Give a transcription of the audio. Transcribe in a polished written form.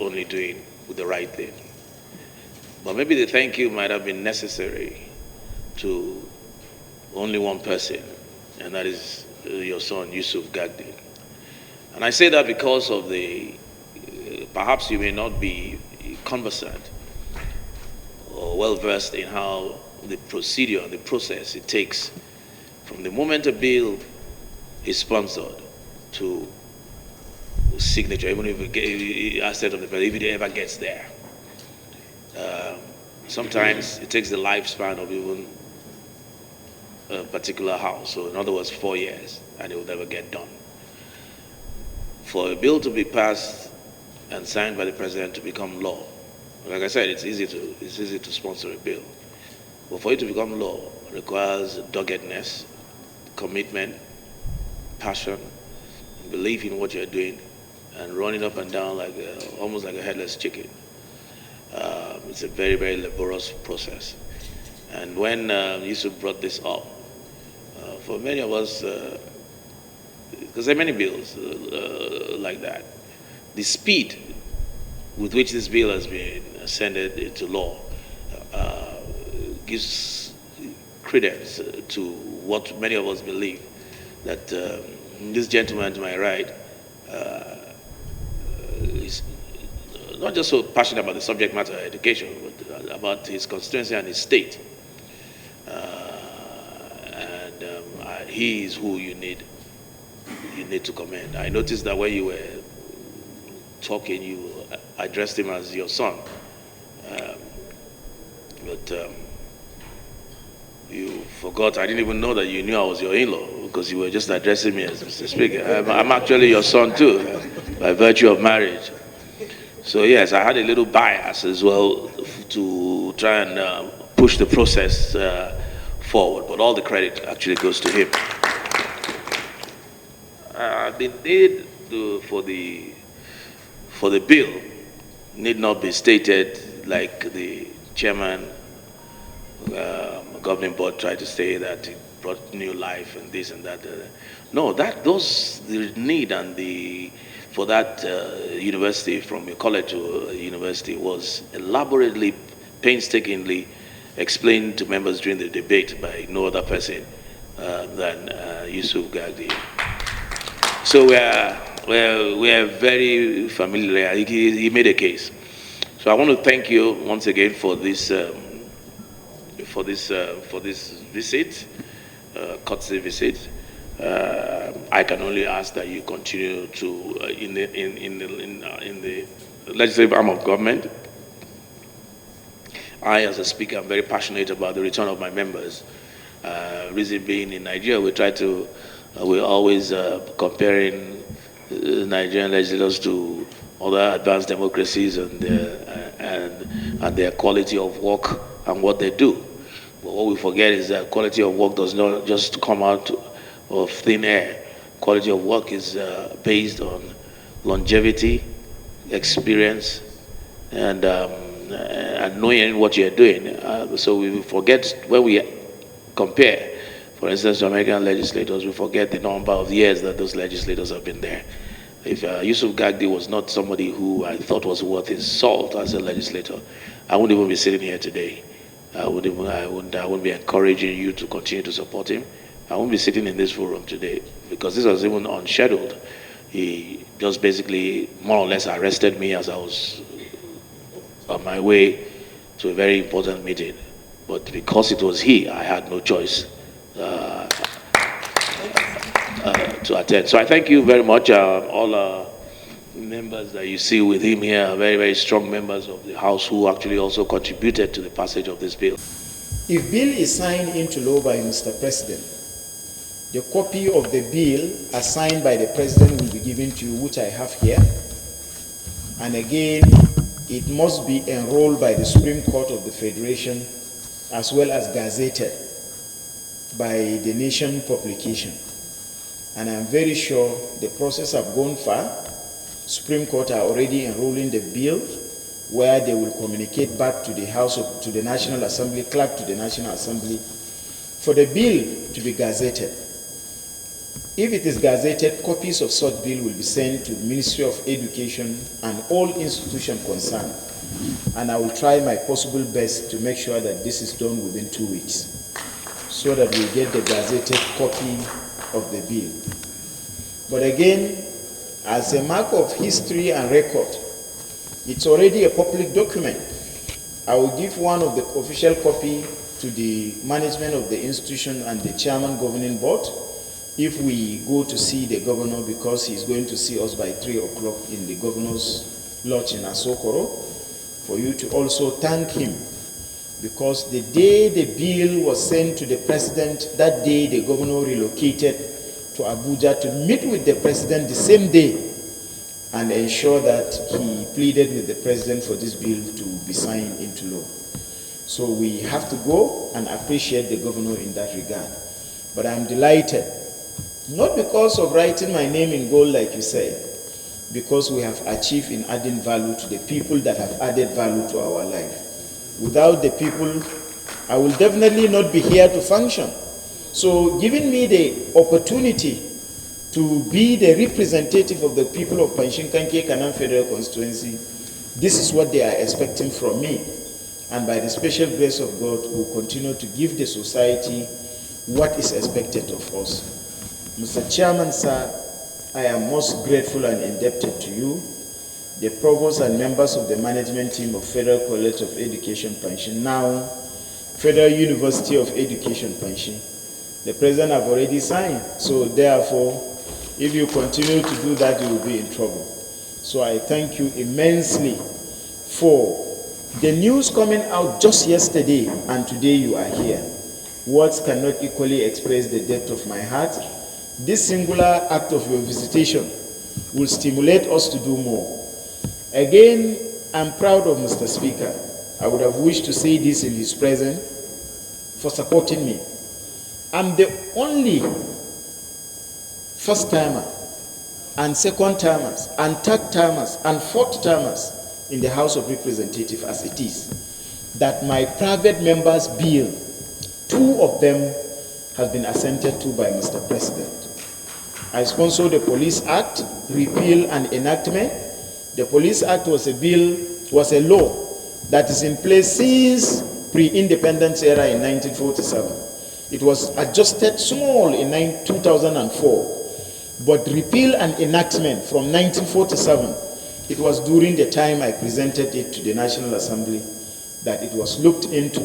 only doing the right thing. But maybe the thank you might have been necessary to only one person, and that is your son, Yusuf Gagdi. And I say that because of perhaps you may not be conversant or well-versed in how the procedure, the process it takes from the moment a bill is sponsored to signature, even if if it ever gets there. Sometimes it takes the lifespan of even a particular house. So in other words, 4 years, and it will never get done. For a bill to be passed and signed by the president to become law, like I said, it's easy to sponsor a bill. But for it to become law, it requires doggedness, commitment, passion, belief in what you're doing, and running up and down almost like a headless chicken. It's a very, very laborious process. And when Yusuf brought this up, for many of us, because there are many bills like that, the speed with which this bill has been ascended into law gives credence to what many of us believe, that this gentleman to my right is not just so passionate about the subject matter of education, but about his constituency and his state. He is who you need to commend. I noticed that when you were talking, you addressed him as your son. But you forgot. I didn't even know that you knew I was your in-law, because you were just addressing me as Mr. Speaker. I'm actually your son too, by virtue of marriage. So yes, I had a little bias as well to try and push the process forward, but all the credit actually goes to him. The need for the bill need not be stated like the chairman governing board tried to say, that it brought new life and this and that. No, the need and for that university, from a college to a university, was elaborately, painstakingly explained to members during the debate by no other person than Yusuf Gagdi. So we are very familiar. He made a case. So I want to thank you once again for this visit, courtesy visit. I can only ask that you continue to in the legislative arm of government. I, as a speaker, am very passionate about the return of my members. Reason being, in Nigeria, we're always comparing Nigerian legislators to other advanced democracies and their quality of work and what they do. But what we forget is that quality of work does not just come out of thin air. Quality of work is based on longevity, experience, and knowing what you're doing. So we forget, when we compare, for instance, to American legislators, we forget the number of years that those legislators have been there. If Yusuf Gagdi was not somebody who I thought was worth his salt as a legislator, I wouldn't even be sitting here today. I wouldn't be encouraging you to continue to support him. I wouldn't be sitting in this forum today, because this was even unscheduled. He just basically more or less arrested me as I was on my way to a very important meeting. But because it was he, I had no choice to attend. So I thank you very much. All members that you see with him here are very, very strong members of the House who actually also contributed to the passage of this bill. If bill is signed into law by Mr. President, the copy of the bill as signed by the President will be given to you, which I have here. And again, it must be enrolled by the Supreme Court of the Federation, as well as gazetted by the Nation publication. And I'm very sure the process have gone far. Supreme Court are already enrolling the bill, where they will communicate back to the to the National Assembly, clerk to the National Assembly, for the bill to be gazetted. If it is gazetted, copies of such bill will be sent to the Ministry of Education and all institutions concerned. And I will try my possible best to make sure that this is done within 2 weeks, so that we get the gazetted copy of the bill. But again, as a mark of history and record, it's already a public document. I will give one of the official copy to the management of the institution and the chairman governing board if we go to see the governor, because he's going to see us by 3 o'clock in the governor's lodge in Asokoro, for you to also thank him, because the day the bill was sent to the president, that day the governor relocated to Abuja to meet with the president the same day and ensure that he pleaded with the president for this bill to be signed into law. So we have to go and appreciate the governor in that regard. But I'm delighted, not because of writing my name in gold like you said, because we have achieved in adding value to the people that have added value to our life. Without the people, I will definitely not be here to function. So giving me the opportunity to be the representative of the people of Pankshin, Kanke, Kanam Federal constituency, this is what they are expecting from me. And by the special grace of God, we'll continue to give the society what is expected of us. Mr. Chairman, sir, I am most grateful and indebted to you, the provost and members of the management team of Federal College of Education, Pankshin, now Federal University of Education, Pankshin. The president have already signed, so therefore, if you continue to do that, you will be in trouble. So I thank you immensely for the news coming out just yesterday, and today you are here. Words cannot equally express the depth of my heart. This singular act of your visitation will stimulate us to do more. Again, I'm proud of Mr. Speaker. I would have wished to say this in his presence, for supporting me. I'm the only first-timer and second-timers and third-timers and fourth-timers in the House of Representatives as it is, that my private members' bill, 2 of them have been assented to by Mr. President. I sponsored the Police Act, repeal and enactment. The Police Act was a bill, was a law that is in place since pre-independence era in 1947. It was adjusted small in 2004, but repeal and enactment from 1947, it was during the time I presented it to the National Assembly that it was looked into